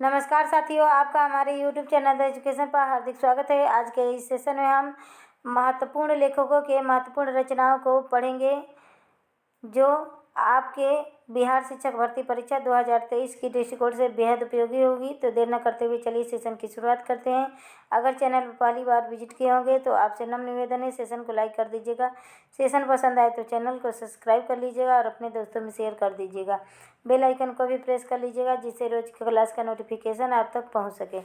नमस्कार साथियों, आपका हमारे YouTube चैनल द एजुकेशन पर हार्दिक स्वागत है। आज के इस सेशन में हम महत्वपूर्ण लेखकों के महत्वपूर्ण रचनाओं को पढ़ेंगे जो आपके बिहार शिक्षक भर्ती परीक्षा 2023 की दृष्टिकोण से बेहद उपयोगी होगी। तो देर न करते हुए चलिए सेशन की शुरुआत करते हैं। अगर चैनल पर पहली बार विजिट किए होंगे तो आपसे नम्र निवेदन है, सेशन को लाइक कर दीजिएगा। सेशन पसंद आए तो चैनल को सब्सक्राइब कर लीजिएगा और अपने दोस्तों में शेयर कर दीजिएगा। बेल आइकन को भी प्रेस कर लीजिएगा जिससे रोज की क्लास का नोटिफिकेशन आप तक पहुँच सके।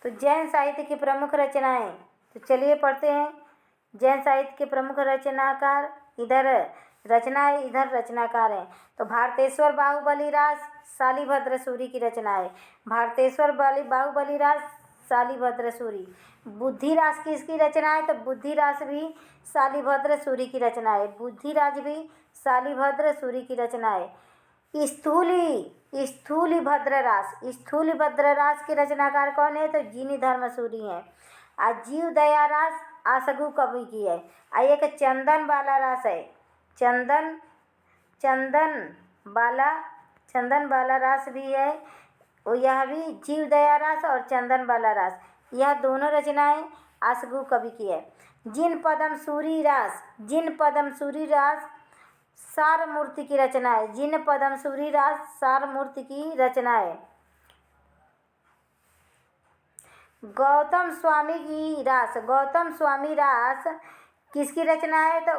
तो जैन साहित्य की प्रमुख रचनाएं, तो चलिए पढ़ते हैं। जैन साहित्य के प्रमुख रचनाकार इधर रचनाकार हैं। तो भारतेश्वर बाहुबली रास शालिभद्र सूरी की रचना है। भारतेश्वर बाहुबली रास शालिभद्र सूरी। बुद्धिरास किसकी रचना है? तो बुद्धिरास भी शालिभद्र सूरी की रचना है। बुद्धिराज भी शालिभद्र सूरी की रचना है। स्थूली भद्र रास के रचनाकार कौन है? तो जीनी धर्म सूरी हैं। जीव दया रास आसगु कवि की है। एक चंदन बाला रास है। चंदन बाला रास भी है। यह भी जीव दया रास और चंदन बाला रास, यह दोनों रचनाएं आसगु कवि की है। जिन पदम सूरी रास सारमूर्ति की रचना है। जिन पदम सूरी रास सारमूर्ति की रचना है। गौतम स्वामी रास किसकी रचना है? तो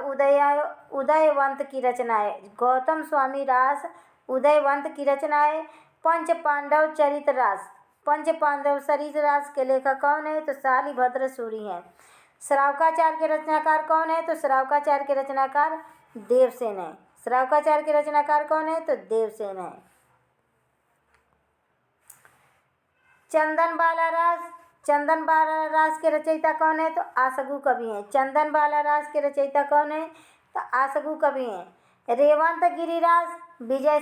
उदयवंत की रचना है। गौतम स्वामी रास उदयवंत की रचना है। पंच पांडव चरित रास के लेखक कौन है? तो शालिभद्र सूरी हैं। श्रावकाचार्य के रचनाकार कौन है? तो श्रावकाचार्य के रचनाकार देवसेन है। श्रावकाचार्य के रचनाकार कौन है? तो देवसेन है। चंदन बाला रास के रचयिता कौन है? तो आसगु कवि हैं। चंदन बाला रास के रचयिता कौन है? तो आसगु कवि हैं। रेवंत गिरिरास विजय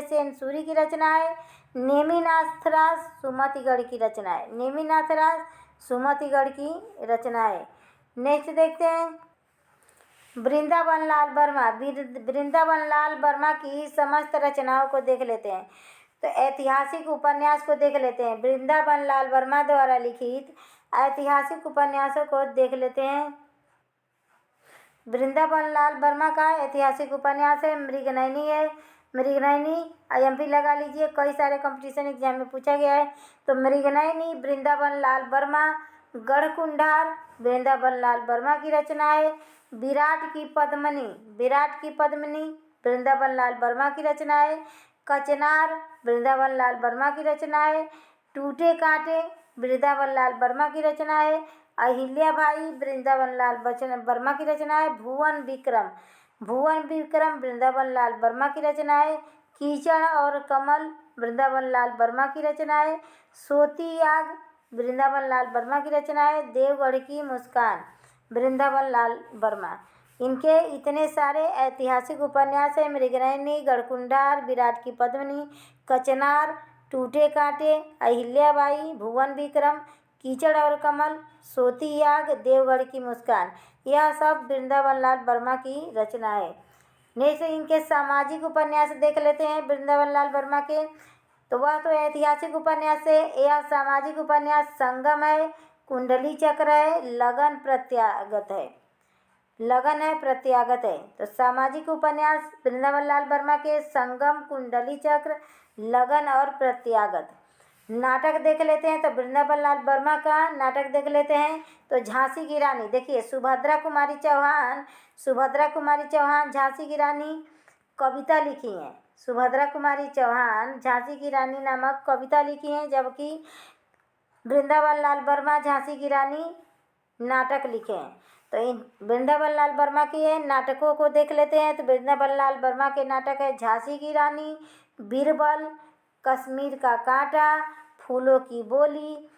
सेन सूरी की रचना है। नेमिनाथ रास सुमतिगढ़ की रचना है। नेक्स्ट देखते हैं वृंदावन लाल वर्मा की समस्त रचनाओं को देख लेते हैं। तो ऐतिहासिक उपन्यास को देख लेते हैं। वृंदावन लाल वर्मा द्वारा लिखित ऐतिहासिक उपन्यासों को देख लेते हैं। वृंदावन लाल वर्मा का ऐतिहासिक उपन्यास है मृगनयनी है। मृगनयनी IMP लगा लीजिए, कई सारे कंपटीशन एग्जाम में पूछा गया है। तो मृगनयनी वृंदावन लाल वर्मा। गढ़कुंडार वृंदावन लाल वर्मा की रचना है। विराट की पद्मिनी वृंदावन लाल वर्मा की रचना है। कचनार वृंदावन लाल वर्मा की रचना है। टूटे कांटे वृंदावन लाल वर्मा की रचना है। अहिल्याबाई वृंदावन लाल वर्मा की रचना है। भुवन विक्रम वृंदावन लाल वर्मा की रचना है। कीचड़ और कमल वृंदावन लाल वर्मा की रचना है। सोती आग वृंदावन लाल वर्मा की रचना है। देवगढ़ की मुस्कान वृंदावन लाल वर्मा। इनके इतने सारे ऐतिहासिक उपन्यास हैं। मृगनयनी, गढ़कुंडार, विराट की पद्मिनी, कचनार, टूटे कांटे, अहिल्याबाई, भुवन विक्रम, कीचड़ और कमल, सोती आग, देवगढ़ की मुस्कान, यह सब वृंदावन लाल वर्मा की रचना है। नेक्स्ट इनके सामाजिक उपन्यास देख लेते हैं वृंदावन लाल वर्मा के। तो वह तो ऐतिहासिक उपन्यास है। यह सामाजिक उपन्यास संगम है, कुंडली चक्र है, लगन प्रत्यागत है। तो सामाजिक उपन्यास वृंदावन लाल वर्मा के संगम, कुंडली चक्र, लगन और प्रत्यागत। नाटक देख लेते हैं। तो वृंदावन लाल वर्मा का नाटक देख लेते हैं। तो झांसी की रानी, देखिए सुभद्रा कुमारी चौहान झांसी की रानी कविता लिखी हैं। सुभद्रा कुमारी चौहान झांसी की रानी नामक कविता लिखी हैं, जबकि वृंदावन लाल वर्मा झांसी की रानी नाटक लिखे हैं। तो इन वृंदावन लाल वर्मा के नाटकों को देख लेते हैं। तो वृंदावन लाल वर्मा के नाटक है झांसी की रानी, बीरबल, कश्मीर का कांटा, फूलों की बोली,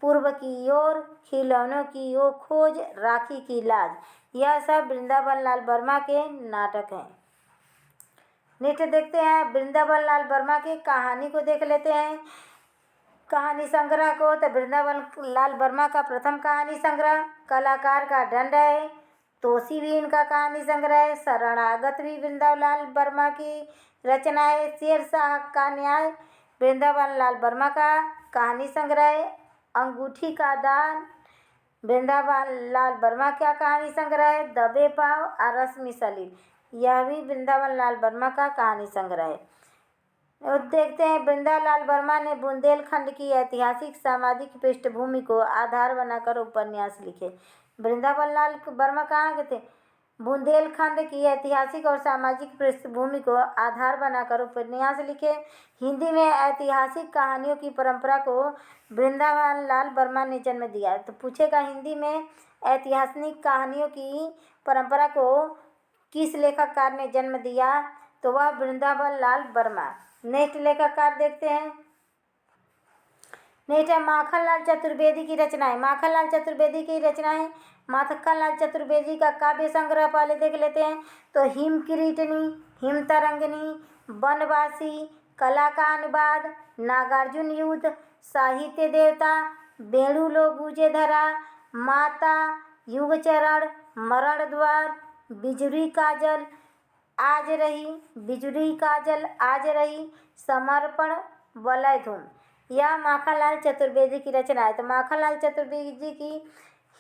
पूर्व की ओर, खिलौनों की ओर खोज, राखी की लाज, यह सब वृंदावन लाल वर्मा के नाटक हैं। नेक्स्ट देखते हैं वृंदावन लाल वर्मा की कहानी को देख लेते हैं। कहानी संग्रह को। तो वृंदावन लाल वर्मा का प्रथम कहानी संग्रह कलाकार का दंड है। तोसी भी इनका कहानी संग्रह है। शरणागत भी वृंदावन लाल वर्मा की रचना है। शेरशाह का न्याय वृंदावन लाल वर्मा का कहानी संग्रह है। अंगूठी का दान वृंदावन लाल वर्मा का कहानी संग्रह है। दबे पाँव और रश्मि सलील यह भी वृंदावन लाल वर्मा का कहानी संग्रह है। और देखते हैं वृंदावन लाल वर्मा ने बुंदेलखंड की ऐतिहासिक सामाजिक पृष्ठभूमि को आधार बनाकर उपन्यास लिखे। वृंदावन लाल वर्मा कहाँ के थे? बुंदेलखंड की ऐतिहासिक और सामाजिक पृष्ठभूमि को आधार बनाकर उपन्यास लिखे। हिंदी में ऐतिहासिक कहानियों की परंपरा को वृंदावन लाल वर्मा ने जन्म दिया। तो पूछेगा हिंदी में ऐतिहासिक कहानियों की परंपरा को किस लेखककार ने जन्म दिया? तो वह वृंदावन लाल वर्मा। नेक्स्ट लेखककार देखते हैं। नेक्स्ट है माखनलाल चतुर्वेदी की रचनाएं। माखनलाल चतुर्वेदी की रचनाएं। माखनलाल चतुर्वेदी का काव्य संग्रह पहले देख लेते हैं। तो हिम किरीटनी, हिम तरंगिणी, वनवासी, कला का अनुवाद, नागार्जुन युद्ध, साहित्य देवता, वेणुलो गूंजे धरा, माता, युगचरण, मरण द्वार, बिजुरी काजल आज रही, बिजुरी काजल आज रही, समर्पण, वलय धूम यह माखनलाल चतुर्वेदी की रचना है। तो माखनलाल चतुर्वेदी की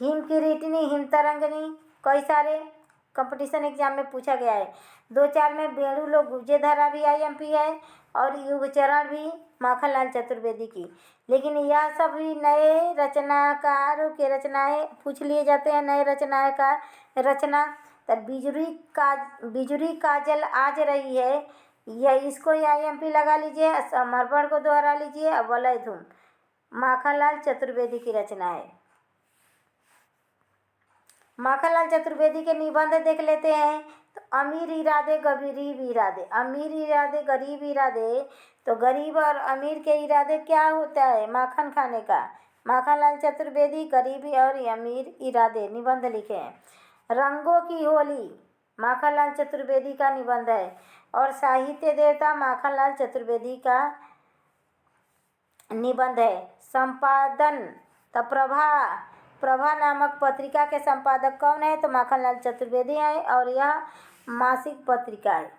हिम किरीटनी, हिम तरंगिणी कई सारे कंपटीशन एग्जाम में पूछा गया है। 2-4 में वेणुलो गूंजे धरा भी IMP है और युगचरण भी माखनलाल चतुर्वेदी की। लेकिन यह सभी नए रचनाकारों के रचनाएं पूछ लिए जाते हैं। नए रचनाकार रचना तब बिजुरी काजल आज रही है, यह इसको IMP लगा लीजिए। समर्पण को दोहरा लीजिए। अब वलय धूम माखनलाल चतुर्वेदी की रचना है। माखनलाल चतुर्वेदी के निबंध देख लेते हैं। तो अमीर इरादे गरीब इरादे, अमीर इरादे गरीब इरादे। तो गरीब और अमीर के इरादे क्या होता है? माखन खाने का। माखनलाल चतुर्वेदी गरीबी और अमीर इरादे निबंध लिखे हैं। रंगों की होली माखनलाल चतुर्वेदी का निबंध है। और साहित्य देवता माखनलाल चतुर्वेदी का निबंध है। संपादन तो प्रभा नामक पत्रिका के संपादक कौन है? तो माखनलाल चतुर्वेदी है और यह मासिक पत्रिका है।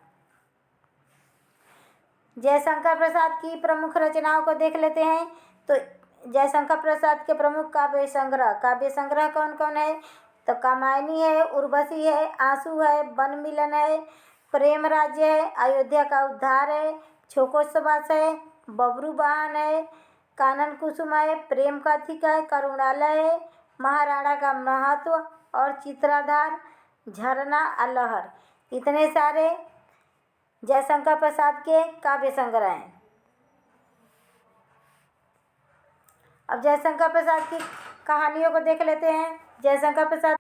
जयशंकर प्रसाद की प्रमुख रचनाओं को देख लेते हैं। तो जयशंकर प्रसाद के प्रमुख काव्य संग्रह कौन कौन है? तो कामायनी है, उर्वशी है, आंसू है, वन मिलन है, प्रेम राज्य है, अयोध्या का उद्धार है, छोकोत्सवास है, बबरू बहान है, कानन कुसुम है, प्रेम कथिका है, करुणालय है, महाराणा का महत्व और चित्राधार, झरना अलहर। इतने सारे जयशंकर प्रसाद के काव्य संग्रह हैं। अब जयशंकर प्रसाद की कहानियों को देख लेते हैं। जयशंकर प्रसाद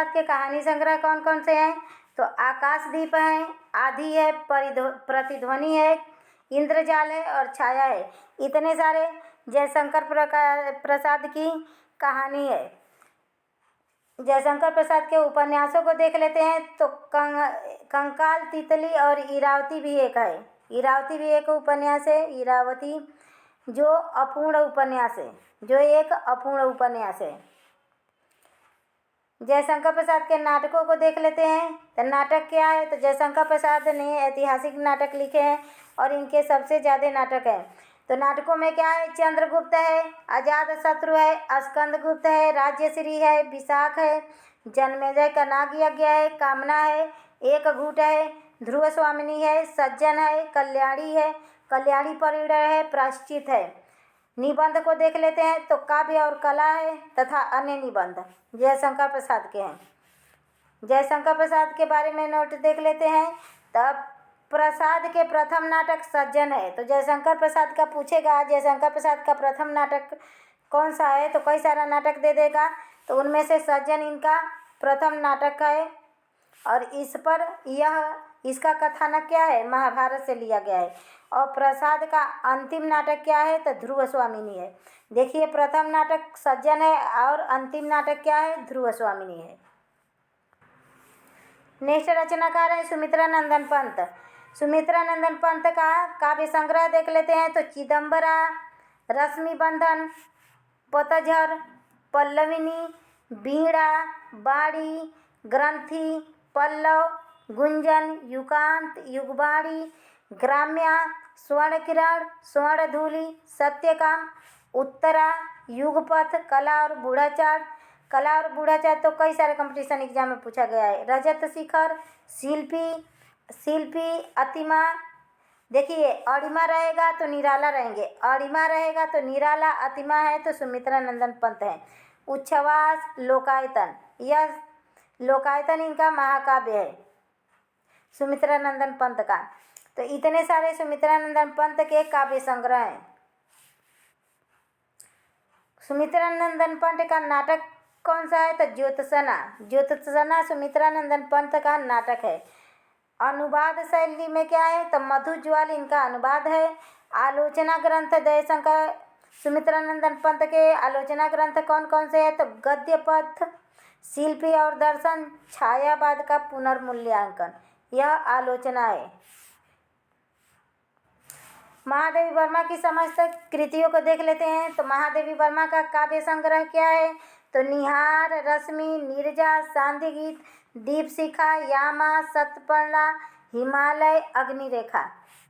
के कहानी संग्रह कौन कौन से हैं? तो आकाशदीप है, आधी है, प्रतिध्वनि है, इंद्रजाल है और छाया है। इतने सारे जयशंकर प्रसाद की कहानी है। जयशंकर प्रसाद के उपन्यासों को देख लेते हैं। तो कंकाल, तितली और इरावती भी एक है। इरावती भी एक उपन्यास है। इरावती जो अपूर्ण उपन्यास है, जो एक अपूर्ण उपन्यास है। जयशंकर प्रसाद के नाटकों को देख लेते हैं। तो नाटक क्या है? तो जयशंकर प्रसाद ने ऐतिहासिक नाटक लिखे हैं और इनके सबसे ज़्यादा नाटक हैं। तो नाटकों में क्या है? चंद्रगुप्त है, अजातशत्रु है, स्कंदगुप्त है, राज्यश्री है, विशाख है, जन्मेजय का नाग यज्ञ है, कामना है, एक घूट है, ध्रुव स्वामिनी है, सज्जन है, कल्याणी परिणय है, प्रायश्चित है। निबंध को देख लेते हैं। तो काव्य और कला है तथा अन्य निबंध जयशंकर प्रसाद के हैं। जयशंकर प्रसाद के बारे में नोट देख लेते हैं। तब प्रसाद के प्रथम नाटक सज्जन है। तो जयशंकर प्रसाद का पूछेगा जयशंकर प्रसाद का प्रथम नाटक कौन सा है? तो कई सारा नाटक दे देगा। तो उनमें से सज्जन इनका प्रथम नाटक है और इसका कथानक क्या है? महाभारत से लिया गया है। और प्रसाद का अंतिम नाटक क्या है? तो ध्रुव स्वामिनी है। देखिए, प्रथम नाटक सज्जन है और अंतिम नाटक क्या है? ध्रुव स्वामिनी है। नेक्स्ट रचनाकार है सुमित्रा नंदन पंत। सुमित्रा नंदन पंत का काव्य संग्रह देख लेते हैं। तो चिदम्बरा, रश्मि बंधन, पतझर, पल्लविनी, बीड़ा, बाड़ी, ग्रंथि, पल्लव, गुंजन, युगांत, युगबाड़ी, ग्राम्या, स्वर्णकिरण, स्वर्णधूलि, सत्यकाम, उत्तरा, युगपथ, कला और बूढ़ाचार। कला और बूढ़ाचार तो कई सारे कंपटीशन एग्जाम में पूछा गया है। रजत शिखर, शिल्पी, शिल्पी, अतिमा। देखिए अड़िमा रहेगा तो निराला रहेंगे, अड़िमा रहेगा तो निराला, अतिमा है तो सुमित्रा नंदन पंत है। उच्छ्वास, लोकायतन, यह लोकायतन इनका महाकाव्य है सुमित्रा नंदन पंत का। तो इतने सारे सुमित्रा नंदन पंत के काव्य संग्रह हैं। सुमित्रा नंदन पंत का नाटक कौन सा है? तो ज्योत्सना। ज्योत्सना सुमित्रा नंदन पंत का नाटक है। अनुवाद शैली में क्या है? तो मधुज्वाल इनका अनुवाद है। आलोचना ग्रंथ दयाशंकर सुमित्रा नंदन पंत के आलोचना ग्रंथ कौन कौन से हैं? तो गद्य पथ, शिल्पी और दर्शन, छायावाद का पुनर्मूल्यांकन, यह आलोचना है। महादेवी वर्मा की समस्त कृतियों को देख लेते हैं। तो महादेवी वर्मा का काव्य संग्रह क्या है? तो निहार, रश्मि, नीरजा, सांध्य गीत, दीपशिखा, यामा, सतपर्णा, हिमालय, अग्निरेखा।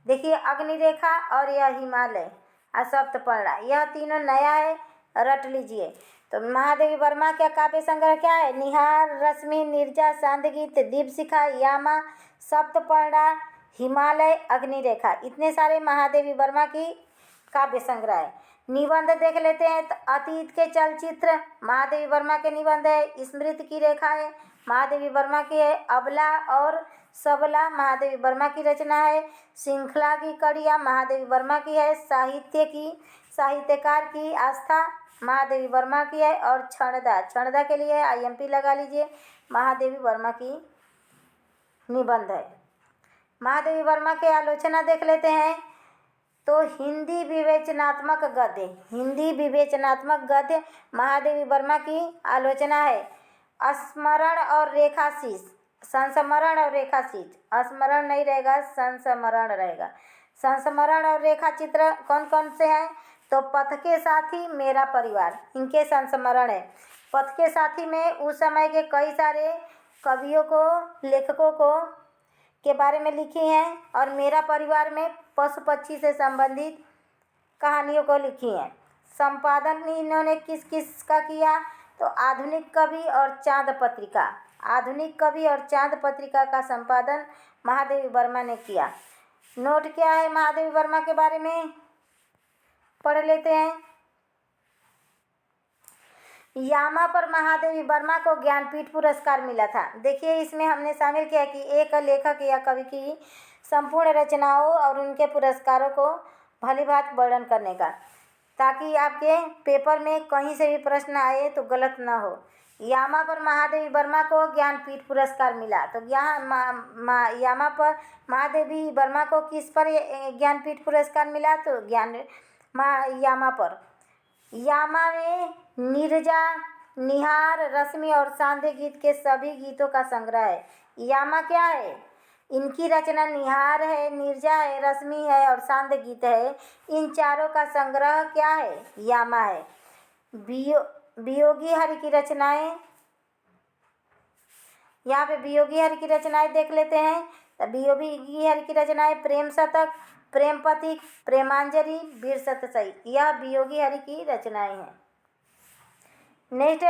देखिए अग्निरेखा और यह हिमालय और सप्तपर्णा, यह तीनों नया है, रट लीजिए। तो महादेवी वर्मा का काव्य संग्रह क्या है? निहार, रश्मि, नीरजा, सांध्य गीत, दीपशिखा, यामा, सप्तपर्णा, हिमालय, अग्निरेखा, इतने सारे महादेवी वर्मा की काव्य संग्रह है। निबंध देख लेते हैं। तो अतीत के चलचित्र महादेवी वर्मा के निबंध है। स्मृति की रेखा है महादेवी वर्मा की है। अबला और सबला महादेवी वर्मा की रचना है। श्रृंखला की कड़ियाँ महादेवी वर्मा की है। साहित्यकार की आस्था महादेवी वर्मा की है। और क्षणदा के लिए IMP लगा लीजिए, महादेवी वर्मा की निबंध है। महादेवी वर्मा की आलोचना देख लेते हैं। तो हिंदी विवेचनात्मक गद्य महादेवी वर्मा की आलोचना है। स्मरण और रेखाशीष, संस्मरण और रेखाशीष, स्मरण नहीं रहेगा, संस्मरण रहेगा। संस्मरण और रेखा चित्र कौन कौन से हैं? तो पथ के साथी, मेरा परिवार, इनके संस्मरण है। पथ के साथी में उस समय के कई सारे कवियों को, लेखकों को के बारे में लिखी हैं। और मेरा परिवार में पशु पक्षी से संबंधित कहानियों को लिखी हैं। संपादन इन्होंने किस किस का किया? तो आधुनिक कवि और चांद पत्रिका का संपादन महादेवी वर्मा ने किया। नोट क्या है महादेवी वर्मा के बारे में, पढ़ लेते हैं। यामा पर महादेवी वर्मा को ज्ञानपीठ पुरस्कार मिला था। देखिए इसमें हमने शामिल किया कि एक लेखक या कवि की संपूर्ण रचनाओं और उनके पुरस्कारों को भलीभांति वर्णन करने का, ताकि आपके पेपर में कहीं से भी प्रश्न आए तो गलत ना हो। यामा पर महादेवी वर्मा को ज्ञानपीठ पुरस्कार मिला। तो यहाँ यामा पर महादेवी वर्मा को किस पर ज्ञानपीठ पुरस्कार मिला? तो यामा पर। यामा में नीरजा, निहार, रश्मि और सांध्य गीत के सभी गीतों का संग्रह है। यामा क्या है? इनकी रचना निहार है, नीरजा है, रश्मि है और सांध्य गीत है। इन चारों का संग्रह क्या है? यामा है। वियोगी हरि की रचनाएं, यहाँ पे वियोगी हरि की रचनाएं देख लेते हैं। वियोगी हरि की रचनाएं प्रेम शतक, प्रेम पथिक, प्रेमांजलि, वीर सतसई, यह वियोगी हरि की रचनाएं हैं। नेक्स्ट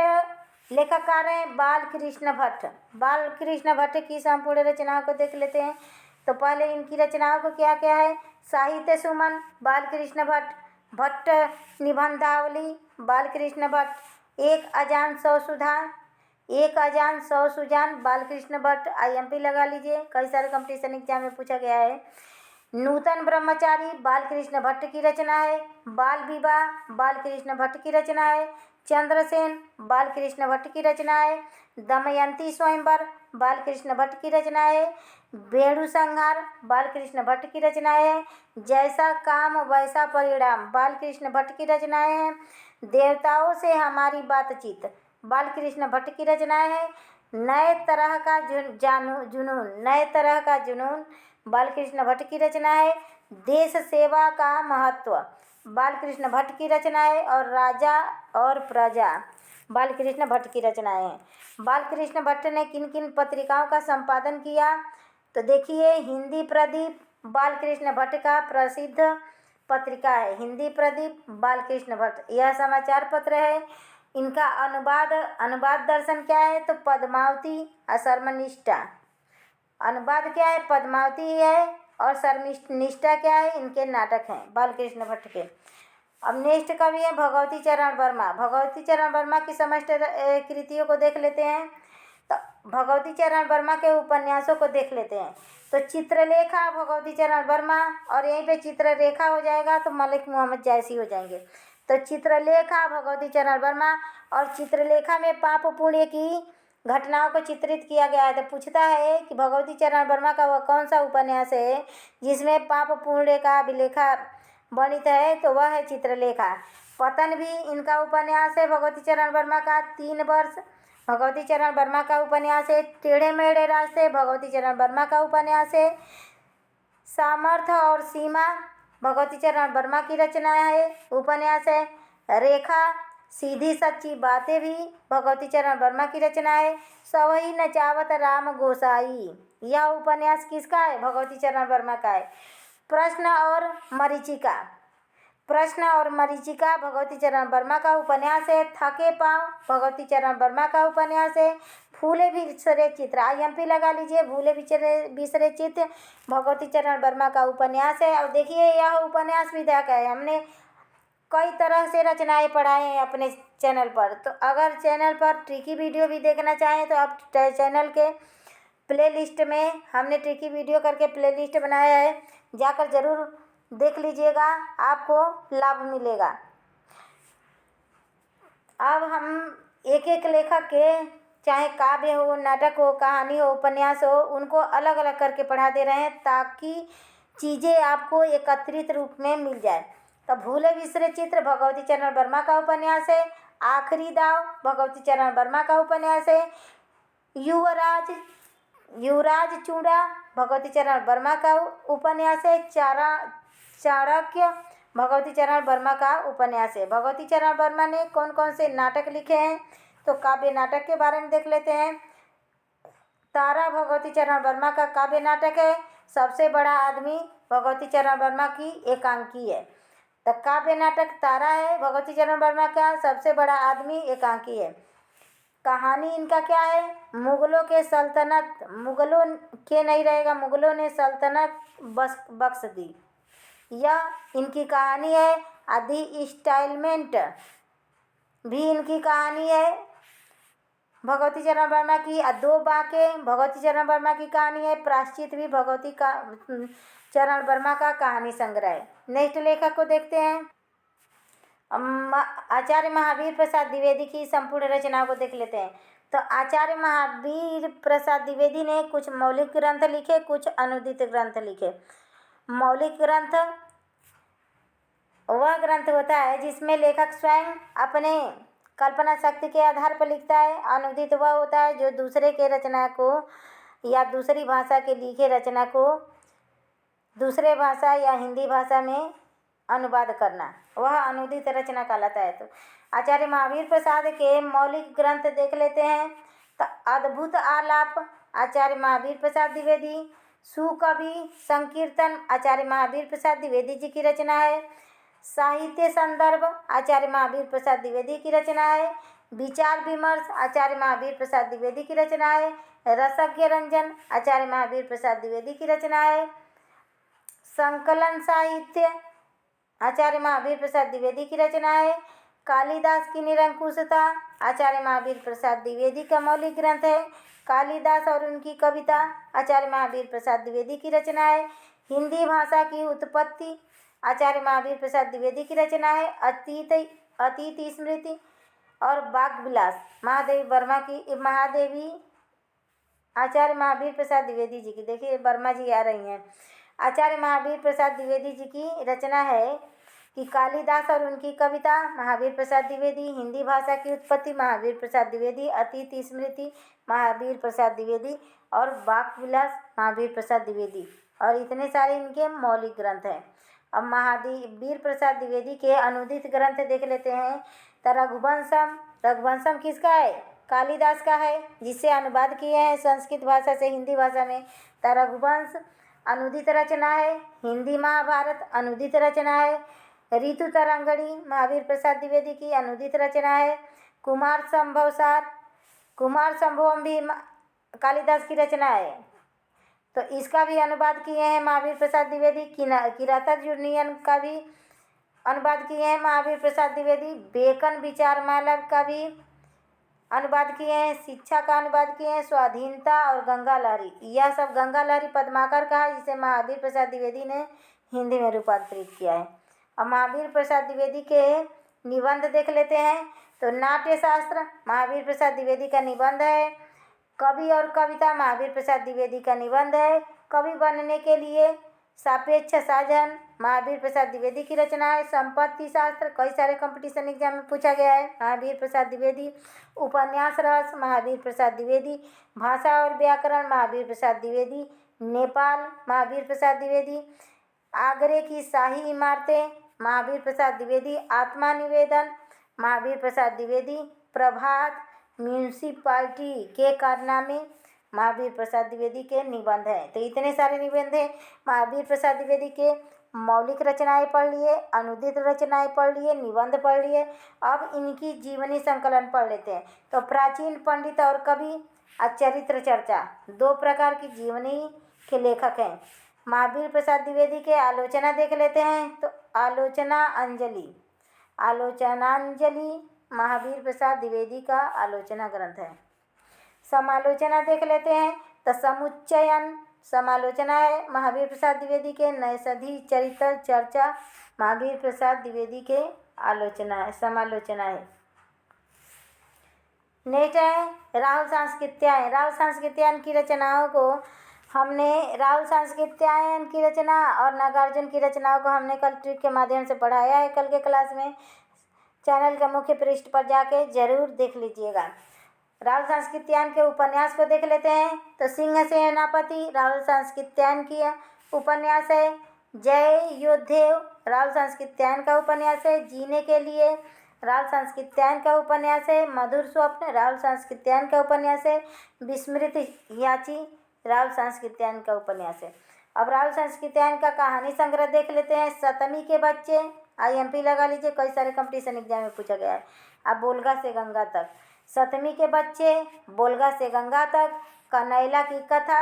लेखककार हैं बालकृष्ण भट्ट। बालकृष्ण भट्ट की संपूर्ण रचनाओं को देख लेते हैं। तो पहले इनकी रचनाओं को क्या क्या है? साहित्य सुमन बालकृष्ण भट्ट, भट्ट निबंधावली बालकृष्ण भट्ट, एक अजान सौ सुजान बालकृष्ण भट्ट, IMP लगा लीजिए, कई सारे कंपटीशन एग्जाम में पूछा गया है। नूतन ब्रह्मचारी बालकृष्ण भट्ट की रचना है। बाल विवाह बालकृष्ण भट्ट की रचना है। चंद्रसेन बालकृष्ण भट्ट की रचना है। दमयंती स्वयंवर बालकृष्ण भट्ट की रचना है। वेणु संहार बालकृष्ण भट्ट की रचना है। जैसा काम वैसा परिणाम बालकृष्ण भट्ट की रचनाएं हैं। देवताओं से हमारी बातचीत बालकृष्ण भट्ट की रचनाएं हैं। नए तरह का जुनून बालकृष्ण भट्ट की रचना है। देश सेवा का महत्व बालकृष्ण भट्ट की रचना है। और राजा और प्रजा बालकृष्ण भट्ट की रचनाएं हैं। बालकृष्ण भट्ट ने किन किन पत्रिकाओं का संपादन किया? तो देखिए, हिंदी प्रदीप बालकृष्ण भट्ट का प्रसिद्ध पत्रिका है। हिंदी प्रदीप बालकृष्ण भट्ट, यह समाचार पत्र है। इनका अनुवाद दर्शन क्या है? तो पद्मावती और शर्मनिष्ठा। अनुवाद क्या है? पद्मावती है। और शर्मनिष्ठा क्या है? इनके नाटक हैं बालकृष्ण भट्ट के। अब नेक्स्ट कवि है भगवती चरण वर्मा। भगवती चरण वर्मा की समस्त कृतियों को देख लेते हैं। तो भगवती चरण वर्मा के उपन्यासों को देख लेते हैं। तो चित्रलेखा भगवती चरण वर्मा, और यहीं पे चित्ररेखा हो जाएगा तो मलिक मोहम्मद जायसी हो जाएंगे। तो चित्रलेखा भगवती चरण वर्मा, और चित्रलेखा में पाप पुण्य की घटनाओं को चित्रित किया गया है। तो पूछता है कि भगवती चरण वर्मा का वह कौन सा उपन्यास है जिसमें पाप पुण्य का अभिलेखा वर्णित है? तो वह है चित्रलेखा। पतन भी इनका उपन्यास है भगवती चरण वर्मा का। 3 वर्ष भगवती चरण वर्मा का उपन्यास है। टेढ़े मेढ़े रास्ते भगवती चरण वर्मा का उपन्यास है। सामर्थ्य और सीमा भगवती चरण वर्मा की रचना है, उपन्यास है। रेखा सीधी सच्ची बातें भी भगवती चरण वर्मा की रचना है। सवई नचावत राम गोसाई, यह उपन्यास किसका है? भगवती चरण वर्मा का है। प्रश्न और मरीचिका भगवती चरण वर्मा का उपन्यास है। थके पाँव भगवती चरण वर्मा का उपन्यास है। फूले बिसरे चित्र, IMP लगा लीजिए, भूले बिसरे चित्र भगवती चरण वर्मा का उपन्यास है। और देखिए, यह उपन्यास विधा का है। हमने कई तरह से रचनाएं पढ़ाए हैं अपने चैनल पर। तो अगर चैनल पर ट्रिकी वीडियो भी देखना चाहें तो आप चैनल के प्लेलिस्ट में हमने ट्रिकी वीडियो करके प्लेलिस्ट बनाया है, जाकर ज़रूर देख लीजिएगा, आपको लाभ मिलेगा। अब हम एक एक लेखक के, चाहे काव्य हो, नाटक हो, कहानी हो, उपन्यास हो, उनको अलग अलग करके पढ़ा दे रहे हैं ताकि चीज़ें आपको एकत्रित रूप में मिल जाए। तो भूले बिसरे चित्र भगवती चरण वर्मा का उपन्यास है। आखिरी दाव भगवती चरण वर्मा का उपन्यास है। युवराज चूड़ा भगवती चरण वर्मा का उपन्यास है। चाणक्य भगवती चरण वर्मा का उपन्यास है। भगवती चरण वर्मा ने कौन कौन से नाटक लिखे हैं? तो काव्य नाटक के बारे में देख लेते हैं। तारा भगवती चरण वर्मा का काव्य नाटक है। सबसे बड़ा आदमी भगवती चरण वर्मा की एकांकी है। तो काव्य नाटक तारा है भगवती चरण वर्मा का, सबसे बड़ा आदमी एकांकी है। कहानी इनका क्या है? मुगलों के नहीं रहेगा, मुगलों ने सल्तनत बख्श दी, यह इनकी कहानी है। आदि स्टाइलमेंट भी इनकी कहानी है भगवती चरण वर्मा की। 2 बाके भगवती चरण वर्मा की कहानी है। प्रायश्चित भी भगवती चरण वर्मा का कहानी संग्रह है। नेक्स्ट लेखक को देखते हैं। आचार्य महावीर प्रसाद द्विवेदी की संपूर्ण रचनाओं को देख लेते हैं। तो आचार्य महावीर प्रसाद द्विवेदी ने कुछ मौलिक ग्रंथ लिखे, कुछ अनुदित ग्रंथ लिखे। मौलिक ग्रंथ वह ग्रंथ होता है जिसमें लेखक स्वयं अपने कल्पना शक्ति के आधार पर लिखता है। अनुदित वह होता है जो दूसरे के रचना को या दूसरी भाषा के लिखे रचना को दूसरे भाषा या हिंदी भाषा में अनुवाद करना, वह अनुदित रचना कहलाता है। तो आचार्य महावीर प्रसाद के मौलिक ग्रंथ देख लेते हैं। तो अद्भुत आलाप आचार्य महावीर प्रसाद द्विवेदी। सुकवि संकीर्तन आचार्य महावीर प्रसाद द्विवेदी जी की रचना है। साहित्य संदर्भ आचार्य महावीर प्रसाद द्विवेदी की रचना है। विचार विमर्श आचार्य महावीर प्रसाद द्विवेदी की रचना है। रसज्ञ रंजन आचार्य महावीर प्रसाद द्विवेदी की रचना है। संकलन साहित्य आचार्य महावीर प्रसाद द्विवेदी की रचना है। कालिदास की निरंकुशता आचार्य महावीर प्रसाद द्विवेदी का मौलिक ग्रंथ है। कालिदास और उनकी कविता आचार्य महावीर प्रसाद द्विवेदी की रचना है। हिंदी भाषा की उत्पत्ति आचार्य महावीर प्रसाद द्विवेदी की रचना है। अतीत स्मृति और बाग विलास महादेवी आचार्य महावीर प्रसाद द्विवेदी जी की। देखिए, वर्मा जी आ रही हैं। आचार्य महावीर प्रसाद द्विवेदी जी की रचना है कि कालिदास और उनकी कविता महावीर प्रसाद द्विवेदी। हिंदी भाषा की उत्पत्ति महावीर प्रसाद द्विवेदी। अतीत स्मृति महावीर प्रसाद द्विवेदी और बाग विलास महावीर प्रसाद द्विवेदी। और इतने सारे इनके मौलिक ग्रंथ हैं। अब महावीर प्रसाद द्विवेदी के अनुदित ग्रंथ देख लेते हैं। तो रघुवंशम रघुवंशम किसका है? कालिदास का है, जिससे अनुवाद किए हैं संस्कृत भाषा से हिंदी भाषा में। तो रघुवंश अनुदित रचना है। हिंदी महाभारत अनुदित रचना है। ऋतु तरंगणी महावीर प्रसाद द्विवेदी की अनुदित रचना है। कुमार संभवम भी कालिदास की रचना है, तो इसका भी अनुवाद किए हैं महावीर प्रसाद द्विवेदी। किरातक यूनियन का भी अनुवाद किए हैं महावीर प्रसाद द्विवेदी। बेकन विचारमाला का भी अनुवाद किए हैं। शिक्षा का अनुवाद किए हैं स्वाधीनता और गंगा लहरी। यह सब गंगा लहरी पद्माकर का है, जिसे महावीर प्रसाद द्विवेदी ने हिंदी में रूपांतरित किया है। अब महावीर प्रसाद द्विवेदी के निबंध देख लेते हैं। तो नाट्य शास्त्र महावीर प्रसाद द्विवेदी का निबंध है। कवि और कविता महावीर प्रसाद द्विवेदी का निबंध है। कवि बनने के लिए सापेक्ष साधन महावीर प्रसाद द्विवेदी की रचना है। संपत्ति शास्त्र कई सारे कंपटीशन एग्जाम में पूछा गया है, महावीर प्रसाद द्विवेदी। उपन्यास रस महावीर प्रसाद द्विवेदी। भाषा और व्याकरण महावीर प्रसाद द्विवेदी। नेपाल महावीर प्रसाद द्विवेदी। आगरे की शाही इमारतें महावीर प्रसाद द्विवेदी। आत्मा निवेदन महावीर प्रसाद द्विवेदी। प्रभात म्यूनिसिपालिटी के कारनामे महावीर प्रसाद द्विवेदी के निबंध हैं। तो इतने सारे निबंध हैं। महावीर प्रसाद द्विवेदी के मौलिक रचनाएं पढ़ लिए, अनुदित रचनाएं पढ़ लिए, निबंध पढ़ लिए। अब इनकी जीवनी संकलन पढ़ लेते हैं। तो प्राचीन पंडित और कवि और चरित्र चर्चा, दो प्रकार की जीवनी के लेखक हैं। महावीर प्रसाद द्विवेदी के आलोचना देख लेते हैं। तो आलोचनांजलि महावीर प्रसाद द्विवेदी का आलोचना ग्रंथ है। समालोचना देख लेते हैं। तो समुच्चयन समालोचना है महावीर प्रसाद द्विवेदी के। नैषधि चरित्र चर्चा महावीर प्रसाद द्विवेदी के समालोचना है। नेक्स्ट है राहुल सांस्कृत्यायन। राहुल सांस्कृत्यायन की रचनाओं को हमने राहुल सांस्कृत्यायन की रचना और नागार्जुन की रचनाओं को हमने कल ट्रिक के माध्यम से पढ़ाया है कल के क्लास में। चैनल के मुख्य पृष्ठ पर जाके जरूर देख लीजिएगा। राहुल सांस्कृत्यायन के उपन्यास को देख लेते हैं। तो सिंह सेनापति राहुल सांस्कृत्यायन की उपन्यास है। जय योद्धेव राहुल सांस्कृत्यायन का उपन्यास है। जीने के लिए राहुल सांस्कृत्यायन का उपन्यास है। मधुर स्वप्न राहुल सांस्कृत्यायन का उपन्यास है। विस्मृत याची राहुल सांस्कृत्यायन का उपन्यास है। अब राहुल सांस्कृत्यायन का कहानी संग्रह देख लेते हैं। सतमी के बच्चे, IMP लगा लीजिए, कई सारे कंपटीशन एग्जाम में पूछा गया है। अब बोलगा से गंगा तक, सतमी के बच्चे, बोलगा से गंगा तक, कनैला की कथा,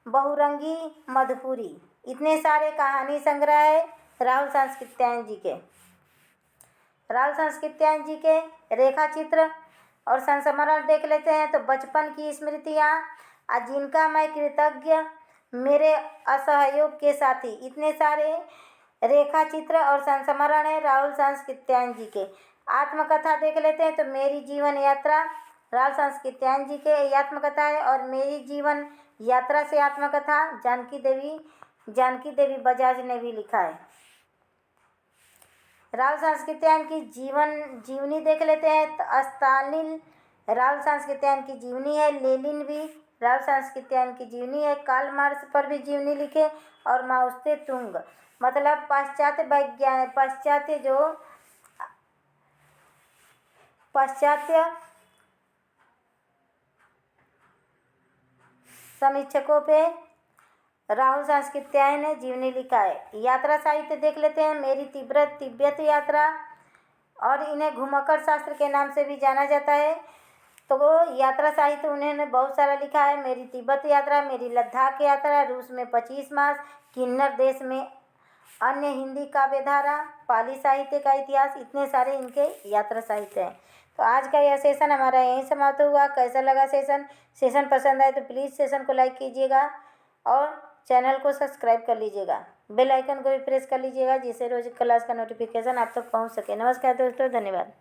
बहुरंगी मधुपुरी, इतने सारे कहानी संग्रह है राहुल सांस्कृत्यायन जी के। राहुल सांस्कृत्यायन जी के रेखा चित्र और संस्मरण देख लेते हैं। तो बचपन की स्मृतियाँ, जिनका मैं कृतज्ञ, मेरे असहयोग के साथी, इतने सारे रेखा चित्र और संस्मरण है राहुल सांस्कृत्यायन जी के। आत्मकथा देख लेते हैं। तो मेरी जीवन यात्रा राहुल सांस्कृत्यायन जी के आत्मकथा है। और मेरी जीवन यात्रा से आत्मकथा जानकी देवी बजाज ने भी लिखा है। राहुल सांस्कृत्यायन की जीवनी देख लेते हैं। तो स्टालिन राहुल सांस्कृत्यायन की जीवनी है। लेनिन भी राहुल सांस्कृत्यायन की जीवनी है। कार्ल मार्क्स पर भी जीवनी लिखे। और माओसे तुंग, मतलब पाश्चात्य समीक्षकों पे राहुल सांस्कृत्यायन ने जीवनी लिखा है। यात्रा साहित्य देख लेते हैं। मेरी तिब्बत यात्रा, और इन्हें घुमक्कड़ शास्त्र के नाम से भी जाना जाता है। तो वो यात्रा साहित्य उन्होंने बहुत सारा लिखा है। मेरी तिब्बत यात्रा, मेरी लद्दाख यात्रा, रूस में 25 मास, किन्नर देश में अन्य हिंदी काव्यधारा, पाली साहित्य का इतिहास, इतने सारे इनके यात्रा साहित्य हैं। तो आज का यह सेशन हमारा यहीं समाप्त हुआ। कैसा लगा सेशन पसंद आए तो प्लीज़ सेशन को लाइक कीजिएगा और चैनल को सब्सक्राइब कर लीजिएगा। बेल आइकन को भी प्रेस कर लीजिएगा, जिससे रोज क्लास का नोटिफिकेशन आप तक पहुंच सके। नमस्कार दोस्तों, धन्यवाद।